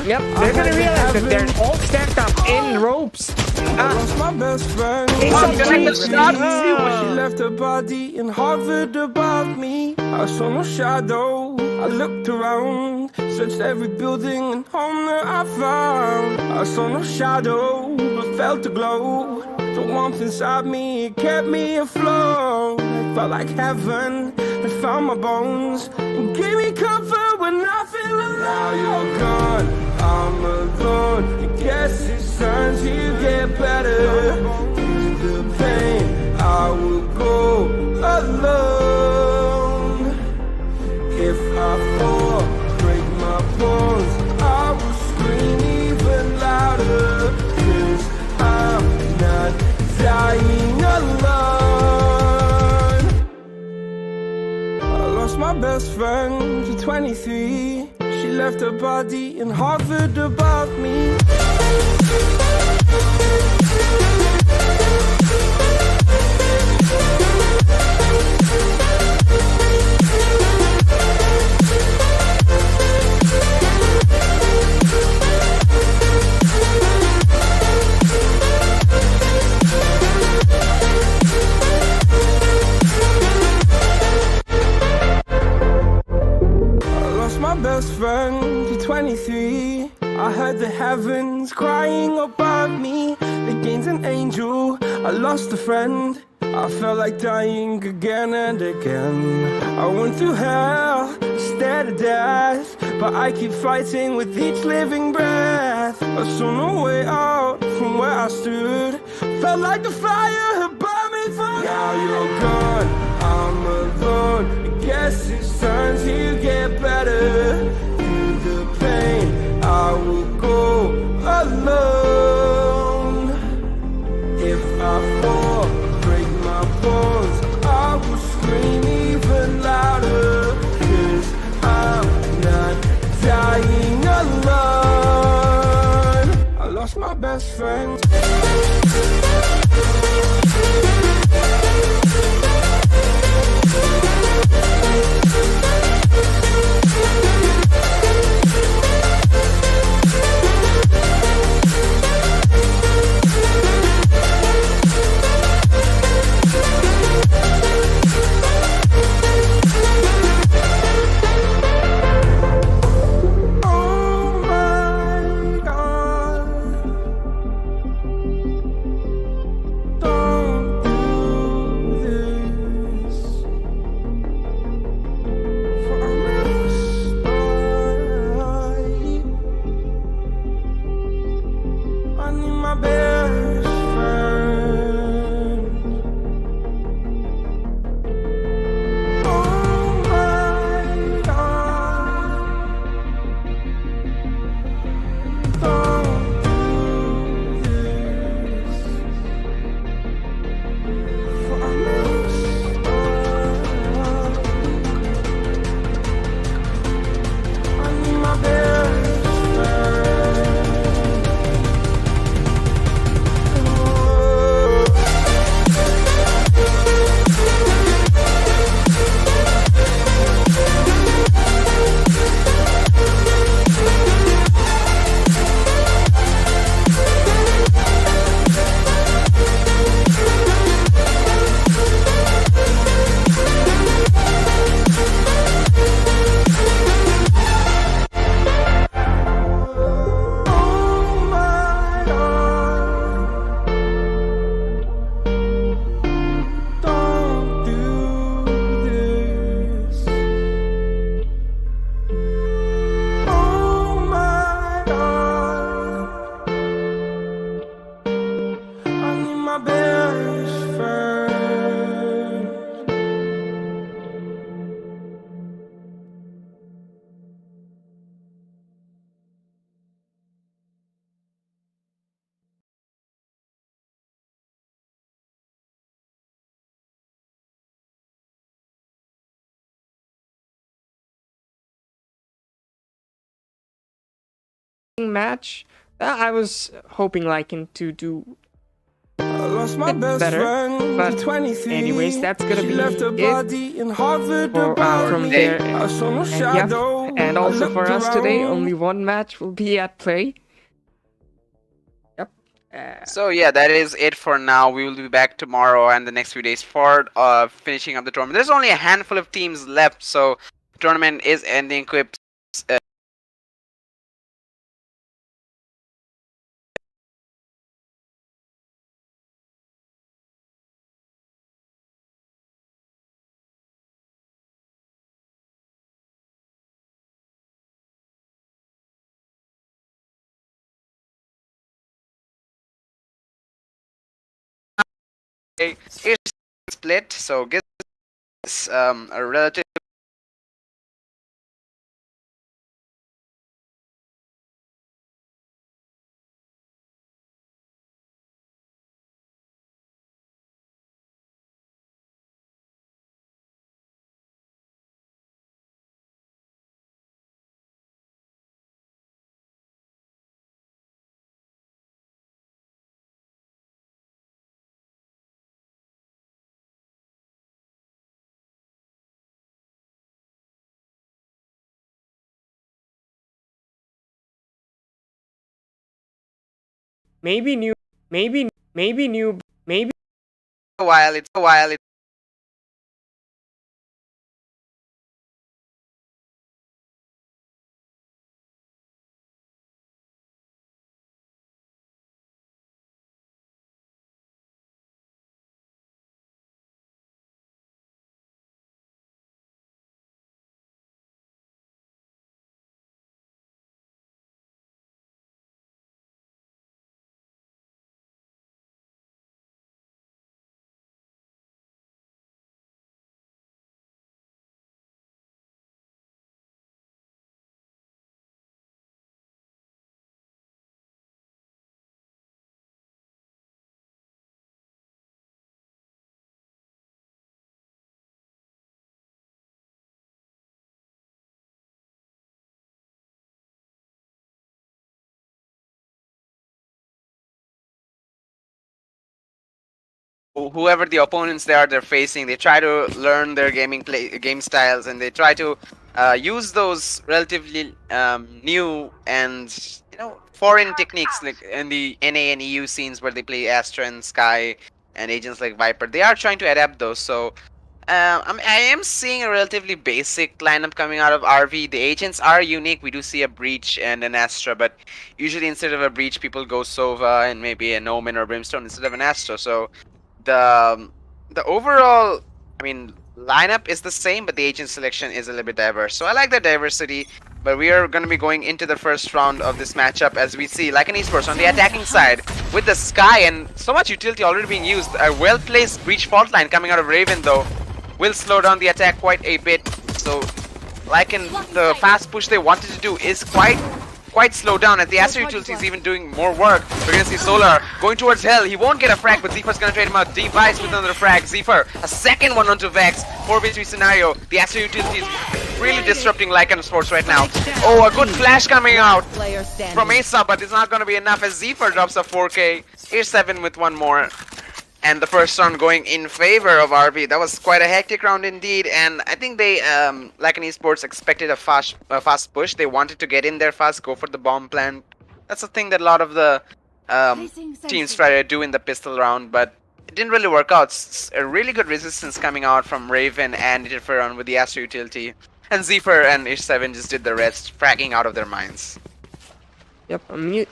Yep, they're gonna realize that they're all stacked up in ropes. My best friend. She left her body in Harvard above me. I saw no shadow. I looked around, searched every building and home that I found. I saw no shadow, but felt a glow. The warmth inside me, it kept me afloat. It felt like heaven had found my bones and gave me comfort when I feel alone. Now you're gone, I'm alone. I guess it's time to get better. Through the pain, I will go alone. If I fall, break my bones, I will scream even louder. 'Cause I'm not dying alone. I lost my best friend to 23. She left her body in Harvard above me. My best friend to 23. I heard the heavens crying above me. They gained an angel, I lost a friend. I felt like dying again and again. I went through hell, stared at death, but I keep fighting with each living breath. I saw no way out from where I stood. Felt like the fire had burned me through. Now you're gone, I'm alone. I guess it's time to get better. Through the pain, I will go alone. If I fall, break my bones, I will scream even louder. 'Cause I'm not dying alone. I lost my best friend. Match. I was hoping Lycan to do better, but anyways, that's gonna be it for, from there. And yeah, And also for us today, around. only one match will be at play. Yep. So yeah, that is it for now. We will be back tomorrow and the next few days for finishing up the tournament. There's only a handful of teams left, so the tournament is ending quick. It's split, so gives a relative. Maybe new, maybe new, maybe. A while. It's a while. Whoever the opponents they're facing, they try to learn their game styles, and they try to use those relatively new and foreign techniques like in the NA and EU scenes where they play Astra and Sky and agents like Viper. They are trying to adapt those. So I am seeing a relatively basic lineup coming out of RV. The agents are unique. We do see a Breach and an Astra, but usually instead of a Breach, people go Sova and maybe an Omen or Brimstone instead of an Astra. So the overall, lineup is the same, but the agent selection is a little bit diverse. So I like the diversity, but we are going to be going into the first round of this matchup as we see like an esports on the attacking side with the Sky and so much utility already being used. A well-placed breach fault line coming out of Raven though will slow down the attack quite a bit. So like in the fast push they wanted to do is quite slowed down, as the Astra utility is even doing more work. We're gonna see Solar going towards Hell. He won't get a frag, but Zephyr's gonna trade him out. Device with another frag. Zephyr, a second one onto Vex. 4v3 scenario. The Astra utility is really disrupting Lycan Sports right now. Oh, a good flash coming out from Asa, but it's not gonna be enough as Zephyr drops a 4k. Here's 7 with one more. And the first round going in favor of RV. That was quite a hectic round indeed, and I think they, like an esports, expected a fast push. They wanted to get in there fast, go for the bomb plant. That's a thing that a lot of the teams try to do in the pistol round, but it didn't really work out. A really good resistance coming out from Raven and Interferon with the Astra utility. And Zephyr and Ish7 just did the rest, fragging out of their minds. Yep,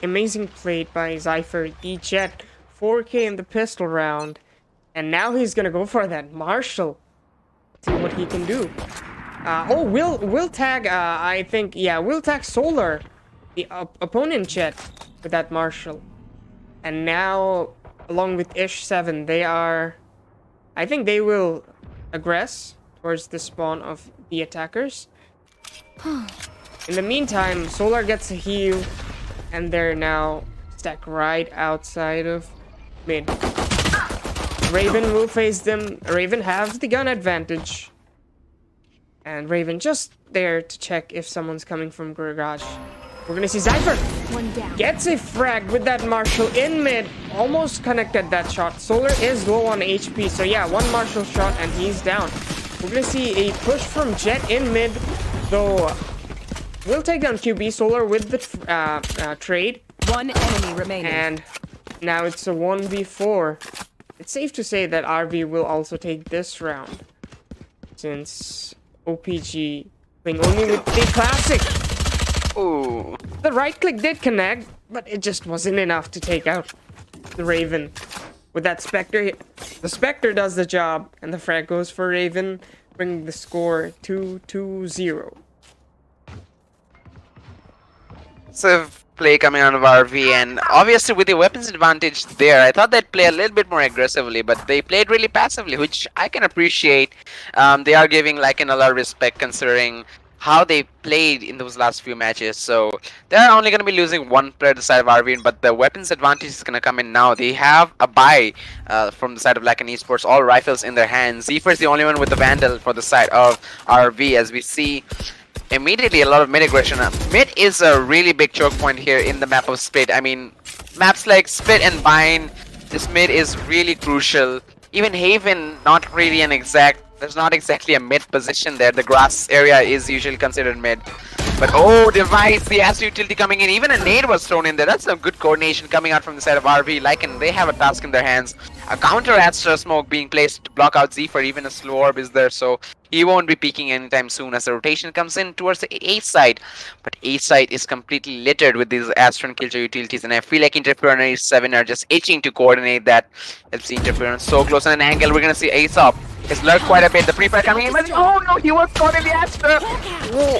amazing play by Zephyr. The Jet 4k in the pistol round, and now he's gonna go for that Marshall. See what he can do. Oh, we'll tag. I think we'll tag Solar, the opponent Jet, with that Marshall. And now, along with Ish7, they are. I think they will aggress towards the spawn of the attackers. In the meantime, Solar gets a heal, and they're now stacked right outside of mid. Raven will face them. Raven has the gun advantage. And Raven just there to check if someone's coming from garage. We're gonna see Zephyr gets a frag with that Marshall in mid. Almost connected that shot. Solar is low on HP. So yeah, one Marshall shot and he's down. We're gonna see a push from Jet in mid. Though will take down QB Solar with the trade. One enemy remaining. And now it's a 1v4. It's safe to say that RV will also take this round, since OPG playing only with the classic. Ooh. The right click did connect, but it just wasn't enough to take out the Raven. With that Spectre, the Spectre does the job, and the frag goes for Raven, bringing the score 2-0. So play coming out of RV, and obviously with the weapons advantage there, I thought they'd play a little bit more aggressively, but they played really passively, which I can appreciate. They are giving Lycan a lot of respect considering how they played in those last few matches. So they're only going to be losing one player to the side of RV, but the weapons advantage is going to come in now. They have a buy from the side of Lycan Esports, all rifles in their hands. Zephyr is the only one with the Vandal for the side of RV, as we see immediately a lot of mid aggression. Mid is a really big choke point here in the map of Split. I mean, maps like Split and Bind, this mid is really crucial. Even Haven, not really an exact, there's not exactly a mid position there. The grass area is usually considered mid. But oh, Device, the Astro utility coming in. Even a nade was thrown in there. That's some good coordination coming out from the side of RV. Lycan, they have a task in their hands. A counter Astro smoke being placed to block out Zephyr. Even a slow orb is there, so he won't be peeking anytime soon as the rotation comes in towards the A side. But A side is completely littered with these Astro and Killjoy utilities, and I feel like Interference and 7 are just itching to coordinate that. Let's see Interference so close on an angle. We're gonna see Ace up. He's lurked quite a bit. The free fire coming in, but oh no, he was caught in the Astro. Whoa.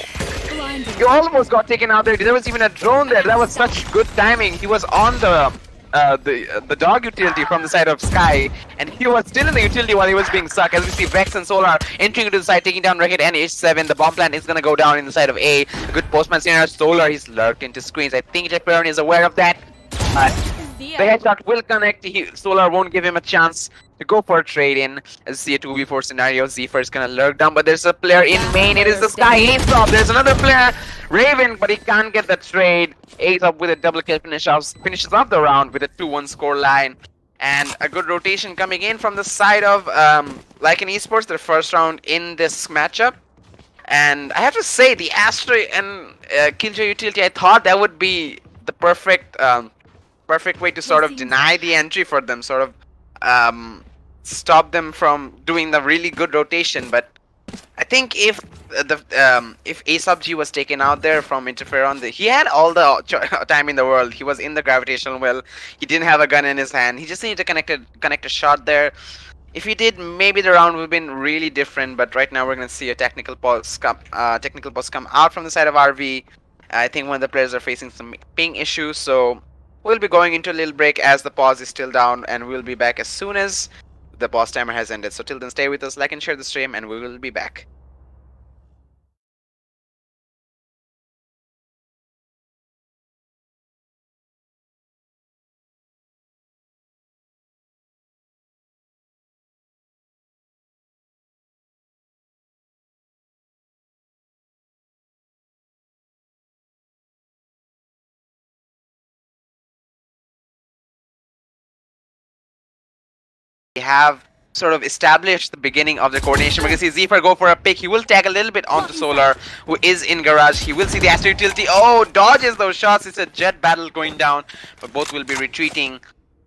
He almost got taken out there. There was even a drone there. That was such good timing. He was on the dog utility from the side of Sky, and he was still in the utility while he was being sucked. As we see Vex and Solar entering into the side, taking down Rocket and H7. The bomb plant is gonna go down in the side of A. A good postman scenario. Solar, he's lurked into screens. I think Jeff is aware of that. The headshot will connect. Solar won't give him a chance to go for a trade-in. As see a 2v4 scenario, Zephyr is gonna lurk down, but there's a player in main. It is the Sky Ace up. There's another player, Raven, but he can't get the trade. Ace up with a double kill finishes off the round with a 2-1 score line. And a good rotation coming in from the side of Lycan Esports, their first round in this matchup. And I have to say, the Astro and Killjoy utility, I thought that would be the perfect way to sort of deny the entry for them, sort of stop them from doing the really good rotation. But I think if A sub G was taken out there from Interferon, he had all the time in the world. He was in the gravitational well. He didn't have a gun in his hand. He just needed to connect a shot there. If he did, maybe the round would have been really different. But right now we're going to see a technical pause come out from the side of RV. I think one of the players are facing some ping issues, so we'll be going into a little break as the pause is still down, and we'll be back as soon as the pause timer has ended. So till then, stay with us, like and share the stream, and we will be back. We have sort of established the beginning of the coordination. We can see Zephyr go for a pick. He will tag a little bit onto Solar, who is in garage. He will see the Astro utility. Oh, dodges those shots. It's a jet battle going down, but both will be retreating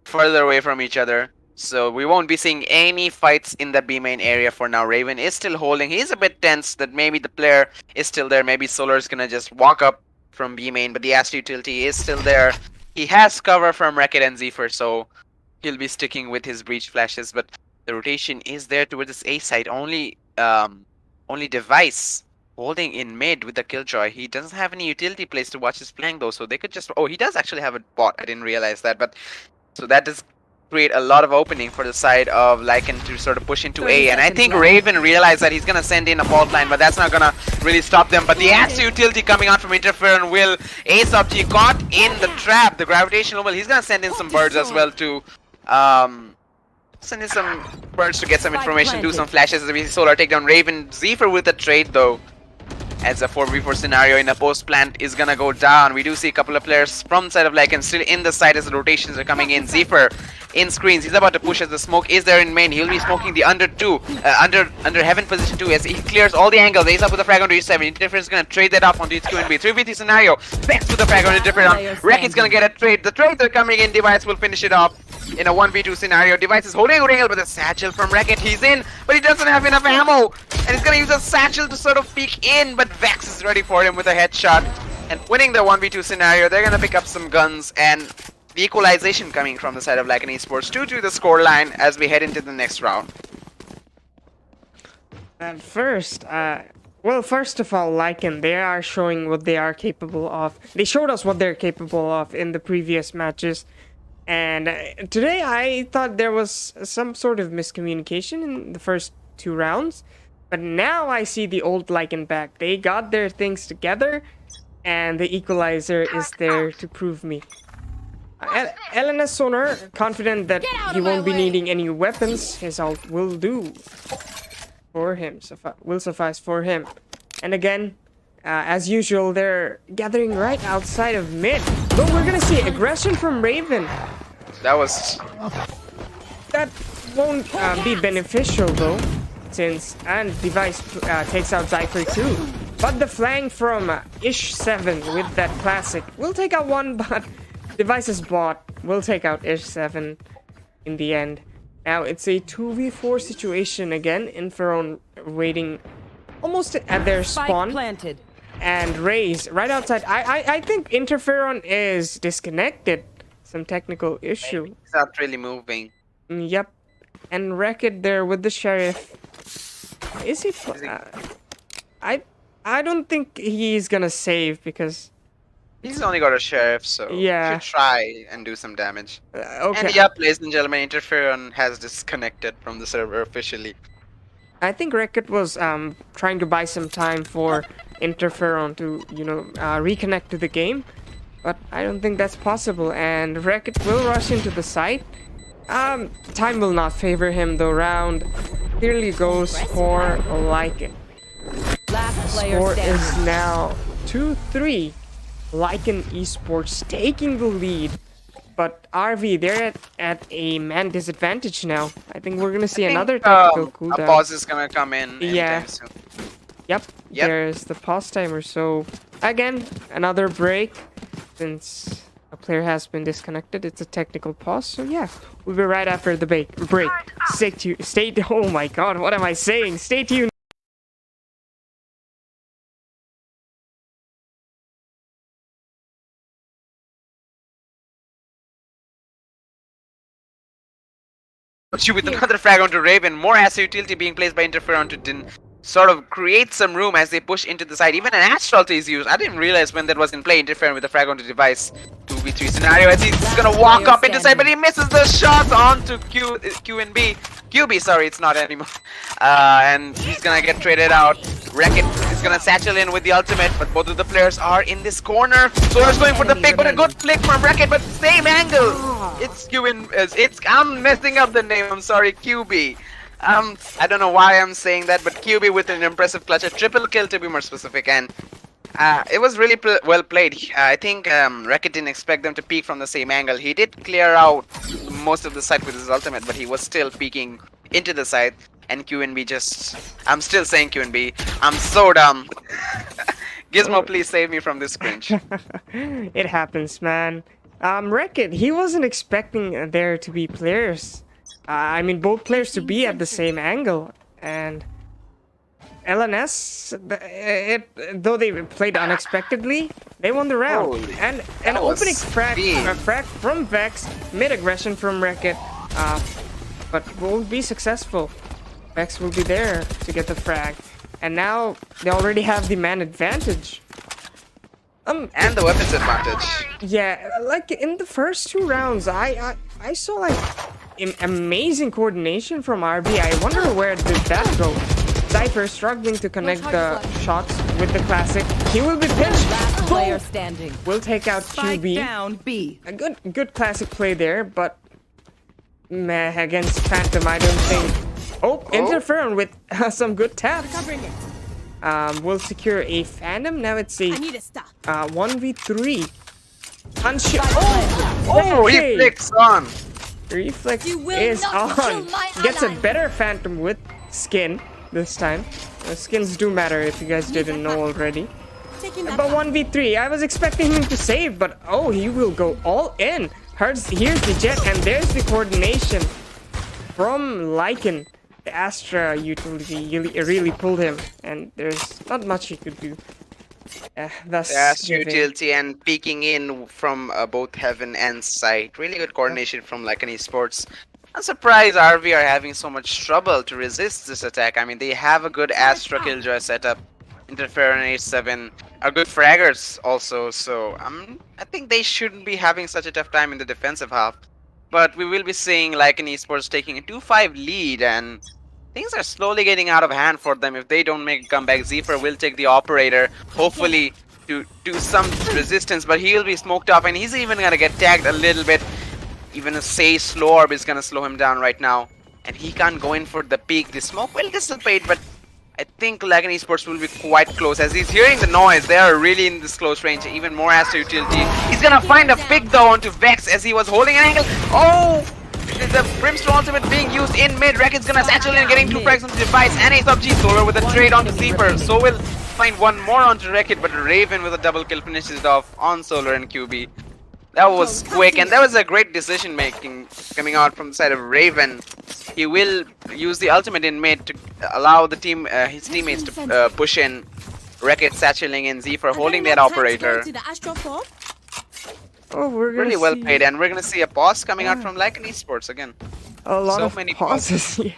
further away from each other. So we won't be seeing any fights in the B main area for now. Raven is still holding. He's a bit tense that maybe the player is still there. Maybe Solar is gonna just walk up from B main, but the Astro utility is still there. He has cover from Rocket and Zephyr, so he'll be sticking with his breach flashes, but the rotation is there towards this A side. Only Device holding in mid with the Killjoy. He doesn't have any utility place to watch his flank though, so they could just... Oh, he does actually have a bot. I didn't realize that, but... So that does create a lot of opening for the side of Lycan to sort of push into A, and I think Raven realized that he's gonna send in a fault line, but that's not gonna really stop them. But the Astro utility coming out from Interferon will... Ace up G caught in the trap, the gravitational well. He's gonna send in some birds as well to... send in some birds to get some information, do some flashes as we see Solar take down Raven. Zephyr with a trade though, as a 4v4 scenario in a post plant is gonna go down. We do see a couple of players from the side of Lycan still in the side as the rotations are coming in. Zephyr in screens. He's about to push as the smoke is there in main. He'll be smoking the under heaven position 2 as he clears all the angles. Ace up with the frag onto E7. Interference is gonna trade that off onto its QNB. 3v3 scenario. Vex with the frag on a different round. Reckitt's gonna get a trade. The trades are coming in. Device will finish it off in a 1v2 scenario. Device is holding a angle with a satchel from Reckitt. He's in, but he doesn't have enough ammo. And he's gonna use a satchel to sort of peek in, but Vex is ready for him with a headshot. And winning the 1v2 scenario, they're gonna pick up some guns and the equalization coming from the side of Lycan Esports 2-2 the scoreline as we head into the next round. At first, well, first of all, Lycan, they are showing what they are capable of. They showed us what they're capable of in the previous matches. And today I thought there was some sort of miscommunication in the first 2 rounds. But now I see the old Lycan back. They got their things together, and the equalizer is there to prove me. LNS Sonar, confident that he won't be needing any weapons, his ult will do for him, will suffice for him. And again, as usual, they're gathering right outside of mid. But we're gonna see aggression from Raven. That That won't be beneficial though, since Device takes out Zypher too. But the flank from Ish7 with that classic will take out one, but Device's bot will take out Ish7 in the end. Now it's a 2v4 situation again. Inferon waiting almost at their spawn. Planted. And Raze right outside. I think Interferon is disconnected. Some technical issue. He's not really moving. Yep. And Reckitt there with the sheriff. Is he? I don't think he's gonna save because he's only got a sheriff, so yeah. he should try and do some damage. Okay. And yeah, ladies and gentlemen, Interferon has disconnected from the server officially. I think Reckitt was trying to buy some time for Interferon to, reconnect to the game, but I don't think that's possible. And Reckitt will rush into the site. Time will not favor him though. Round clearly goes for Lycan. Score is now 2-3. Lycan Esports taking the lead. But RV, they're at a man disadvantage now. I think we're gonna see another tactical cooldown. A pause is gonna come in. Yeah. Soon. Yep. There's the pause timer. So again, another break. Since a player has been disconnected, it's a technical pause. So yeah, we'll be right after the break. Oh my god, what am I saying? Stay tuned. With another frag onto Raven, more asset utility being placed by Interferon to Din sort of create some room as they push into the side. Even an Astral is used. I didn't realize when that was in play. Interferon with the frag onto Device. 2v3 scenario as he's gonna walk up into side, but he misses the shot onto QB, sorry, it's not anymore. And he's gonna get traded out. Reckitt is gonna satchel in with the ultimate, but both of the players are in this corner. Solar's going for the pick, but a good flick from Reckitt, but same angle. It's I'm messing up the name, I'm sorry, QB. I don't know why I'm saying that, but QB with an impressive clutch, a triple kill to be more specific, and it was really well played. I think Reckitt didn't expect them to peek from the same angle. He did clear out most of the site with his ultimate, but he was still peeking into the site, and QNB just... I'm still saying QNB. I'm so dumb. Gizmo, please save me from this cringe. It happens, man. Reckitt, he wasn't expecting there to be players. I mean, both players to be at the same angle, and LNS, though they played unexpectedly, they won the round. Holy, and an opening frag from Vex, mid-aggression from Reckitt, but won't be successful. Vex will be there to get the frag, and now they already have the man advantage. And the weapons advantage. Yeah, like in the first 2 rounds, I saw like amazing coordination from RB. I wonder where did that go. Zypher struggling to connect the shots with the classic. He will be pinched. Last player standing. We'll take out Spike QB. down B. A good classic play there, but meh, against Phantom, I don't think. Oh, Interferon with some good taps. We'll secure a Phantom. Now it's a 1v3. Oh, he flicks on. Reflex You will is not kill on. my Gets a ally. better Phantom with skin this time. Skins do matter if you guys didn't know already. Taking that But back. 1v3, I was expecting him to save, but oh, he will go all in. Here's the jet, and there's the coordination from Lycan. The Astra utility really pulled him, and there's not much he could do. Thus That's giving. utility and peeking in from both heaven and sight. Really good coordination from like an esports. I'm surprised RV are having so much trouble to resist this attack. I mean, they have a good Astra Killjoy setup. Interferon 8-7 are good fraggers also, so I think they shouldn't be having such a tough time in the defensive half. But we will be seeing like an esports taking a 2-5 lead, and things are slowly getting out of hand for them. If they don't make a comeback, Zephyr will take the operator, hopefully to do some resistance, but he'll be smoked off, and he's even gonna get tagged a little bit. Even a Say slow orb is gonna slow him down right now, and he can't go in for the peak. The smoke will dissipate, but I think Lagan Esports will be quite close as he's hearing the noise. They are really in this close range. Even more Astra utility. He's gonna find a pick though onto Vex as he was holding an angle. Oh! The Brimstone ultimate being used in mid. Rekid's gonna satchel in, getting 2 frags on the device, and Ace of G Solar with a trade onto Zephyr. So will find one more onto Rekid, but Raven with a double kill finishes it off on Solar and QB. That was quick, and that was a great decision making coming out from the side of Raven. He will use the ultimate in mid to allow the team, his teammates to push in. Rekid satcheling in, Zephyr holding that operator. Oh, we're gonna Really well see played, and we're gonna see a pause coming out from Lycan Esports again. a lot so of many pauses. Yeah.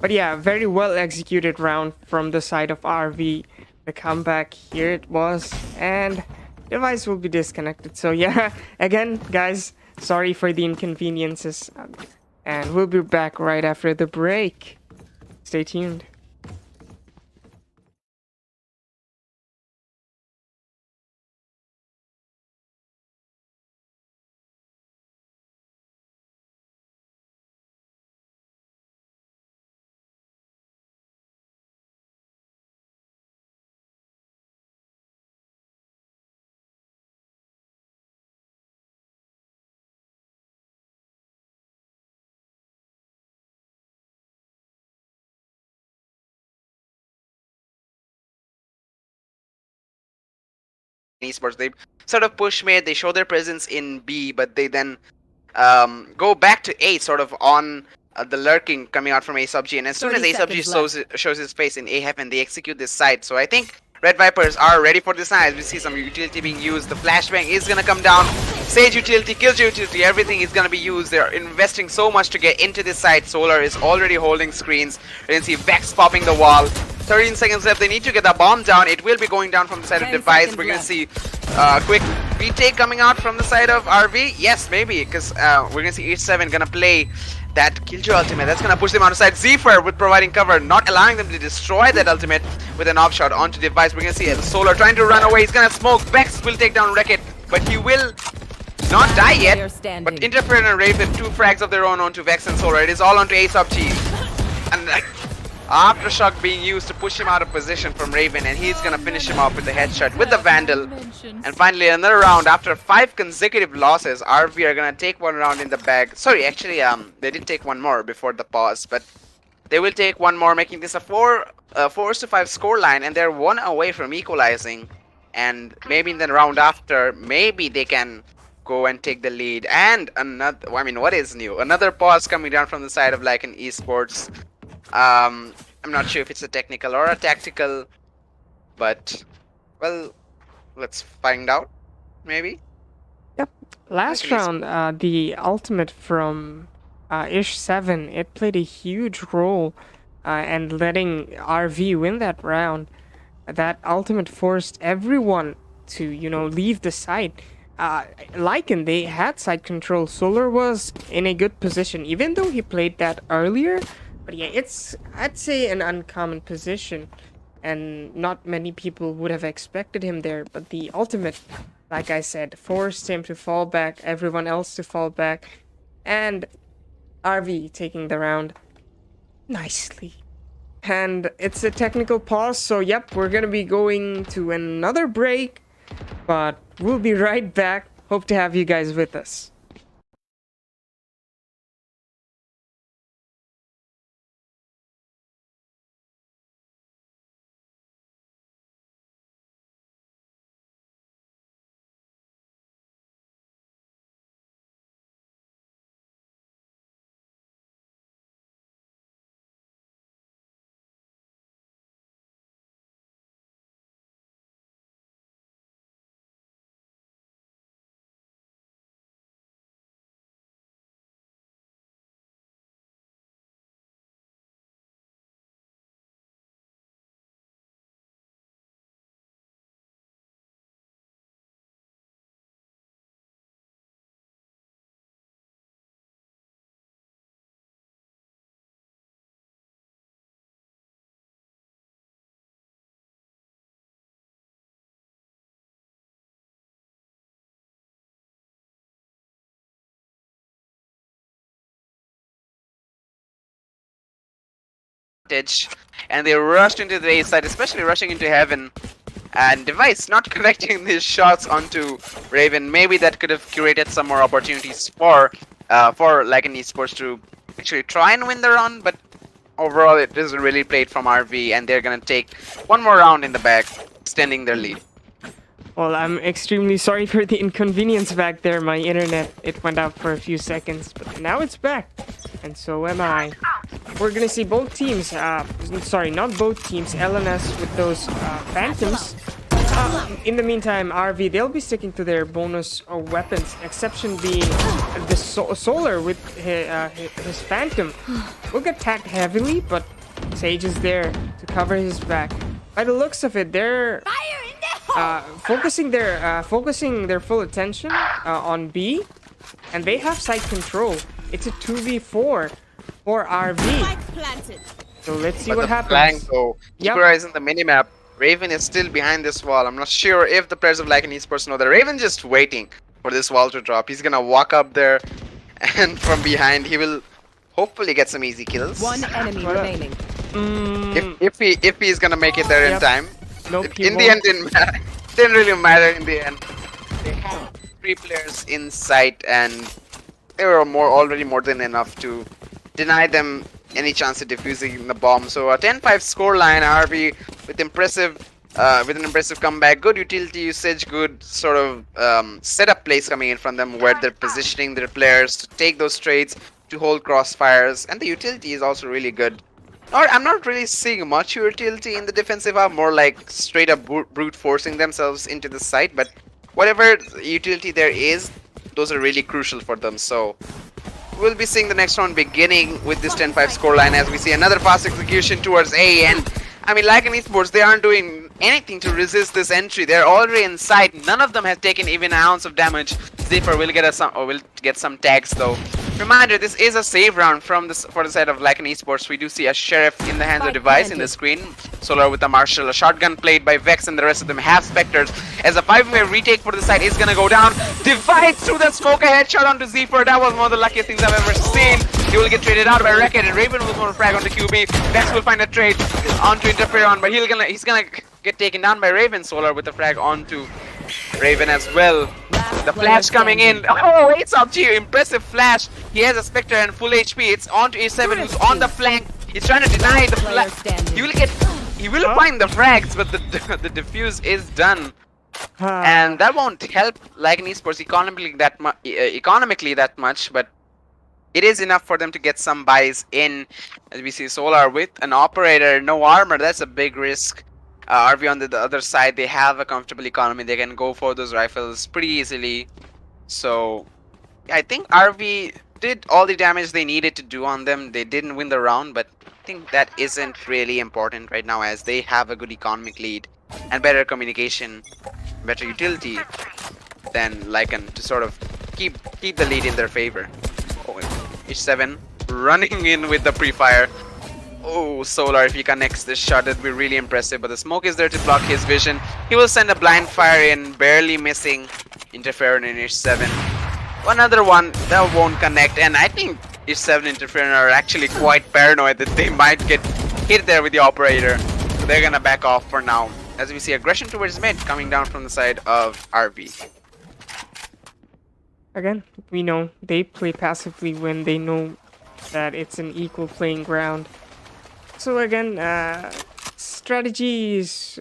But yeah, very well executed round from the side of RV. The comeback here it was, and device will be disconnected. So yeah, again, guys, sorry for the inconveniences, and we'll be back right after the break. Stay tuned. Esports, they sort of push mid, they show their presence in B, but they then go back to A, sort of on the lurking coming out from A sub G, and as soon as 30 A sub G seconds shows his face in A heaven, they execute this side. So I think Red Vipers are ready for this now as we see some utility being used. The flashbang is gonna come down. Sage utility, Killjoy utility, everything is gonna be used. They're investing so much to get into this side. Solar is already holding screens. You can see Vex popping the wall. 13 seconds left. They need to get the bomb down. It will be going down from the side of 10 Device. seconds We're gonna left. see quick retake coming out from the side of RV. Yes, maybe, because we're gonna see H7 gonna play that Killjoy ultimate. That's gonna push them outside. Zephyr with providing cover, not allowing them to destroy that ultimate with an off shot onto Device. We're gonna see Solar trying to run away. He's gonna smoke. Vex will take down Rekid, but he will not die Player yet. standing. But Interferon and Raven, 2 frags of their own onto Vex and Solar. It is all onto Ace of G. And Aftershock being used to push him out of position from Raven, and he's gonna finish him off with the headshot with the Vandal. And finally another round after 5 consecutive losses. RV are gonna take one round in the bag. Sorry, actually they did take one more before the pause, but they will take one more, making this a 4-5 score line, and they're 1 away from equalizing. And maybe in the round after, maybe they can go and take the lead. And another, I mean, what is new? Another pause coming down from the side of like an esports. I'm not sure if it's a technical or a tactical, but well, let's find out. Maybe. Yep. Last Actually, round, the ultimate from Ish7, it played a huge role and letting RV win that round. That ultimate forced everyone to, leave the site. Lycan, they had side control. Solar was in a good position, even though he played that earlier. But yeah, it's, I'd say, an uncommon position. And not many people would have expected him there. But the ultimate, like I said, forced him to fall back, everyone else to fall back. And RV taking the round nicely. And it's a technical pause, so yep, we're gonna be going to another break. But we'll be right back. Hope to have you guys with us. advantage, and they rushed into the A side, especially rushing into Heaven. And Device not connecting these shots onto Raven. Maybe that could have created some more opportunities for Lycan Esports to actually try and win the round, but overall it is really played from RV, and they're gonna take one more round in the back, extending their lead. Well, I'm extremely sorry for the inconvenience back there. My internet, it went out for a few seconds, but now it's back. And so am I. We're gonna see both teams, sorry, not both teams, LNS with those Phantoms. In the meantime, RV, they'll be sticking to their bonus weapons, exception being the Solar with his Phantom. Will get tagged heavily, but Sage is there to cover his back. By the looks of it, they're focusing their full attention on B, and they have site control. It's a 2v4 for RV. So let's see what happens. Flank, though, supervising the minimap, Raven is still behind this wall. I'm not sure if the players of Lycan Esports know that. Raven just waiting for this wall to drop. He's gonna walk up there, and from behind he will hopefully get some easy kills. One enemy remaining. If he's gonna make it there in time. Nope, In the end, didn't really matter in the end. They had 3 players in sight, and they were already more than enough to deny them any chance of defusing the bomb. So a 10-5 scoreline. RV with an impressive comeback, good utility usage, good sort of setup plays coming in from them, where they're positioning their players to take those trades, to hold crossfires, and the utility is also really good. I'm not really seeing much utility in the defensive half, more like straight up brute forcing themselves into the site, but whatever utility there is, those are really crucial for them. So we'll be seeing the next round beginning with this 10-5 scoreline, as we see another fast execution towards A. And I mean, Lycan Esports, they aren't doing anything to resist this entry. They're already inside. None of them has taken even an ounce of damage. Zipper will get some tags though. Reminder, this is a save round for the side of Lycan Esports. We do see a Sheriff in the hands of Device in the screen. Solar with a Marshall, a shotgun played by Vex, and the rest of them have Spectres. As a 5-way retake for the side is gonna go down. Device through the smoke, a headshot onto Zipper. That was one of the luckiest things I've ever seen. He will get traded out by Wreck-It, and Raven will go to frag onto QB. Vex will find a trade onto Interferon, but he's gonna get taken down by Raven. Solar with the frag onto Raven as well. The flash coming in. Oh, it's up to you. Impressive flash. He has a Spectre and full HP. It's on to A7, who's on the flank. He's trying to deny the flash. He will find the frags, but the defuse is done. And that won't help Lycan Esports economically that much, but it is enough for them to get some buys in. As we see Solar with an operator, no armor. That's a big risk. RV on the other side, they have a comfortable economy. They can go for those rifles pretty easily. So I think RV did all the damage they needed to do on them. They didn't win the round, but I think that isn't really important right now, as they have a good economic lead and better communication, better utility than Lycan to sort of keep the lead in their favor. Oh, H7 running in with the pre-fire. Oh, Solar, if he connects this shot, that'd be really impressive. But the smoke is there to block his vision. He will send a blind fire in, barely missing Interferon in H7. Another one that won't connect, and I think H7 Interferon are actually quite paranoid that they might get hit there with the operator. So they're gonna back off for now. As we see aggression towards mid coming down from the side of RV. Again, we know they play passively when they know that it's an equal playing ground. So again, strategy is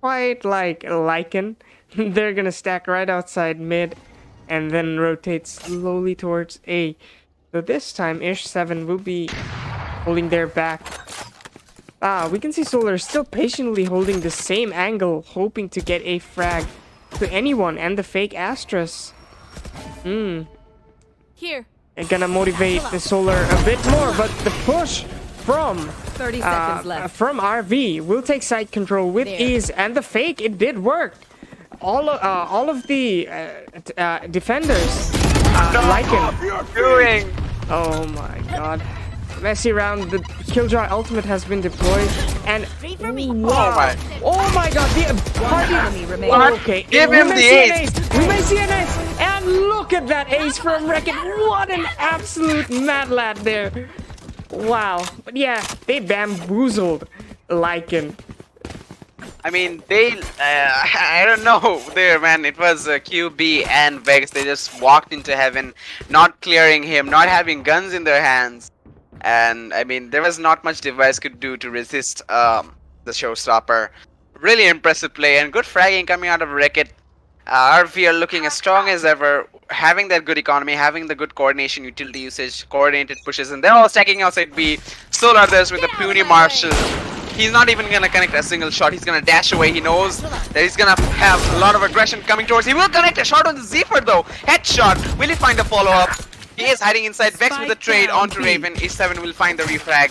quite like Lycan. They're gonna stack right outside mid and then rotate slowly towards A. So this time, Ish7 will be holding their back. We can see Solar still patiently holding the same angle, hoping to get a frag to anyone, and the fake Astras. Here. They're gonna motivate the Solar a bit more, but the push from 30 seconds left. From RV will take side control with ease, and the fake, it did work. All of the defenders Lycan. Oh my god. Messy round, the Killjoy ultimate has been deployed, and oh my god, the party. Okay, give him the ace. We may see an ace, and look at that ace from Wreck-It. What an absolute mad lad there. Wow. But yeah, they bamboozled Lycan. I mean, I don't know there, man. It was QB and Vex. They just walked into heaven, not clearing him, not having guns in their hands. And, I mean, there was not much Device could do to resist the showstopper. Really impressive play and good fragging coming out of Wreck-It. RV are looking as strong as ever, having that good economy, having the good coordination, utility usage, coordinated pushes, and they're all stacking outside B. Solar there's with a puny Marshall. He's not even gonna connect a single shot. He's gonna dash away. He knows that he's gonna have a lot of aggression coming towards. He will connect a shot on the Zephyr though. Headshot. Will he find the follow-up? He is hiding inside. Vex with a trade onto Raven. A7 will find the refrag.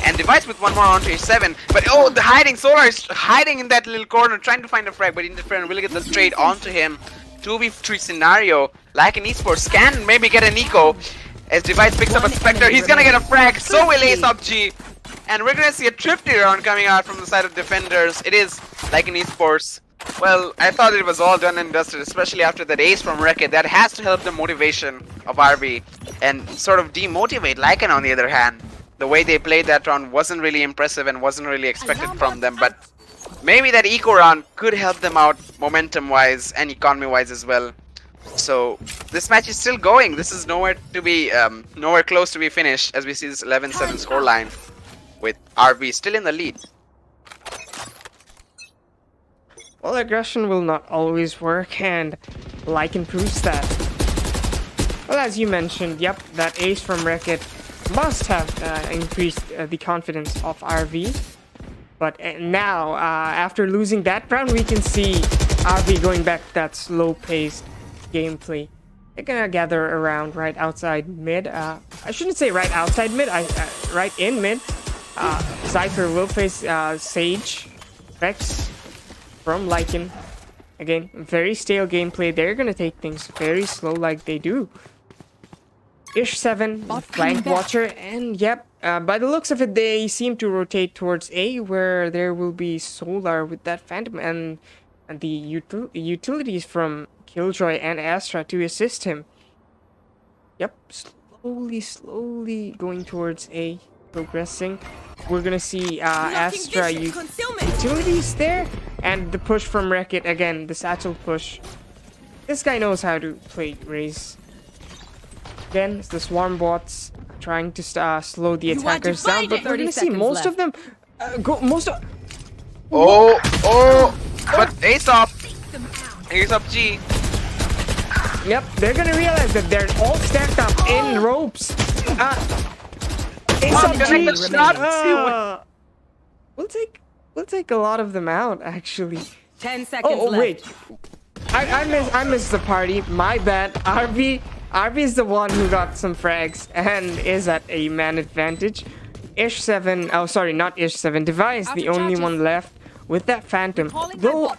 And Device with one more onto A7. But oh, the hiding. Solar is hiding in that little corner trying to find a frag. But Interference will get the trade onto him. 2v3 scenario. Like an esports can maybe get an eco. As Device picks up a Spectre. He's gonna get a frag. So will Ace up G. And we're gonna see a thrifty round coming out from the side of defenders. It is like an esports. Well, I thought it was all done and dusted, especially after that ace from Wreck-It. That has to help the motivation of RB and sort of demotivate Lycan on the other hand. The way they played that round wasn't really impressive and wasn't really expected from them, but maybe that eco round could help them out momentum-wise and economy-wise as well. So this match is still going. This is nowhere close to be finished as we see this 11-7 scoreline with RB still in the lead. Well, aggression will not always work, and Lycan proves that. Well, as you mentioned, yep, that ace from Wreck-It must have increased the confidence of RV. But now, after losing that round, we can see RV going back to that slow-paced gameplay. They're gonna gather around right outside mid. I shouldn't say right outside mid, right in mid. Cypher will face Sage, Vex from Lycan. Again, very stale gameplay. They're gonna take things very slow like they do. Ish7, flank watcher, and yep, by the looks of it, they seem to rotate towards A, where there will be Solar with that Phantom and the utilities from Killjoy and Astra to assist him. Yep, slowly going towards A, progressing. We're gonna see Astra utilities there, and the push from Wreck-It again, the satchel push. This guy knows how to play Raze. Again, it's the swarm bots trying to slow the attackers down, but we're gonna see most of them But Ace up G. Yep, they're gonna realize that they're all stacked up in ropes. Ace up G. We'll take a lot of them out actually. 10 seconds left. Wait, I missed the party. My bad. RB is the one who got some frags and is at a man advantage. Ish7, oh sorry, not Ish7. Device, the only one left with that Phantom. Though,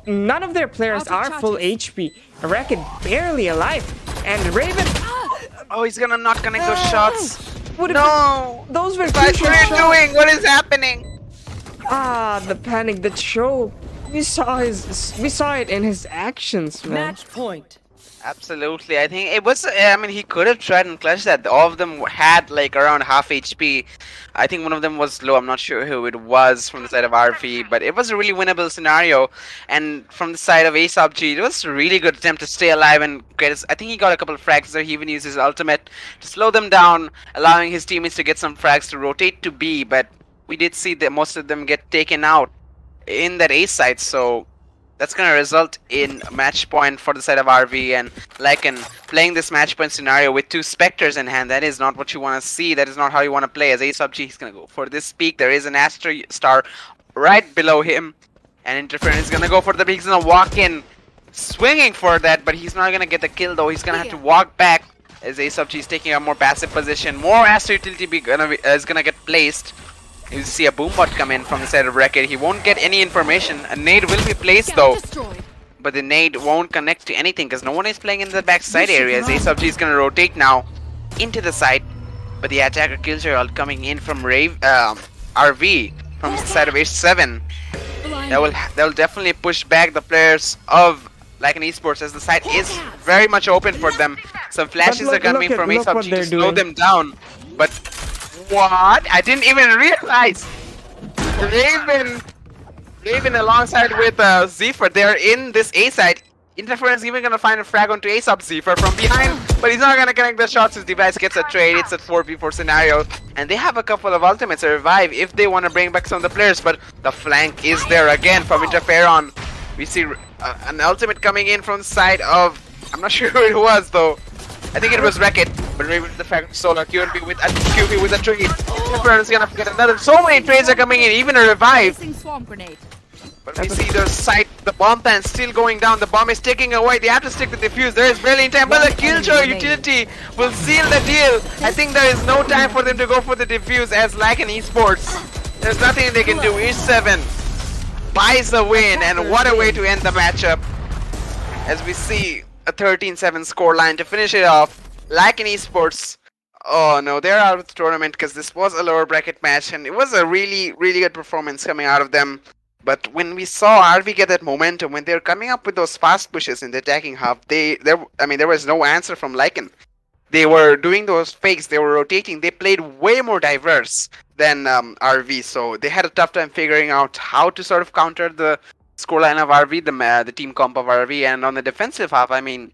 none of their players are full HP. Wreck-It barely alive, and Raven. Oh, he's gonna not connect those shots. No, those were What are you doing? What is happening? The panic that showed. We saw it in his actions, man. Match point. Absolutely, I think it was. I mean, he could have tried and clutched that. All of them had like around half HP. I think one of them was low. I'm not sure who it was from the side of RP, but it was a really winnable scenario. And from the side of ASAP G, it was a really good attempt to stay alive and get his. I think he got a couple of frags there. He even used his ultimate to slow them down, allowing his teammates to get some frags to rotate to B. But we did see that most of them get taken out in that A side. So that's going to result in match point for the side of RV, and Lycan playing this match point scenario with two Spectres in hand. That is not what you want to see. That is not how you want to play. As A-Sub G, he's going to go for this peak. There is an Astra Star right below him, and Interference is going to go for the peak. He's going to walk in swinging for that, but he's not going to get the kill though. He's going to have to walk back as A-Sub G is taking a more passive position. More Astra utility is going to get placed. You see a boombot come in from the side of Wreck-It. He won't get any information. A nade will be placed though, but the nade won't connect to anything because no one is playing in the backside areas. A-Sub G is going to rotate now into the side, but the attacker kills are all coming in from RV from the side of H7. That will definitely push back the players of like an esports, as the side is very much open for them. Some flashes are coming from look what ASOPG they're to slow doing. them down. But what? I didn't even realize. Raven alongside with Zephyr, they're in this A side. Interference even gonna find a frag onto Aesop Zephyr from behind, but he's not gonna connect the shots. His device gets a trade. It's a 4v4 scenario, and they have a couple of ultimates to revive if they want to bring back some of the players. But the flank is there again from Interferon. We see an ultimate coming in from the side of, I'm not sure who it was though. I think it was Wreck-It, but maybe the fact Solar QB with a trade. Interferon is gonna get another. So many trades are coming in, even a revive. Placing swarm grenade. But we see the site, the bomb plan still going down. The bomb is ticking away. They have to stick with the defuse. There is barely in time, but the Killjoy utility will seal the deal. I think there is no time for them to go for the defuse as like in esports. There's nothing they can do. E7 buys the win, and what a way to end the matchup. As we see a 13-7 scoreline to finish it off. Like in esports. Oh no, they're out of the tournament because this was a lower bracket match, and it was a really, really good performance coming out of them. But when we saw RV get that momentum, when they're coming up with those fast pushes in the attacking half, there was no answer from Lycan. They were doing those fakes, they were rotating, they played way more diverse than RV, so they had a tough time figuring out how to sort of counter the scoreline of RV, the team comp of RV, and on the defensive half, I mean,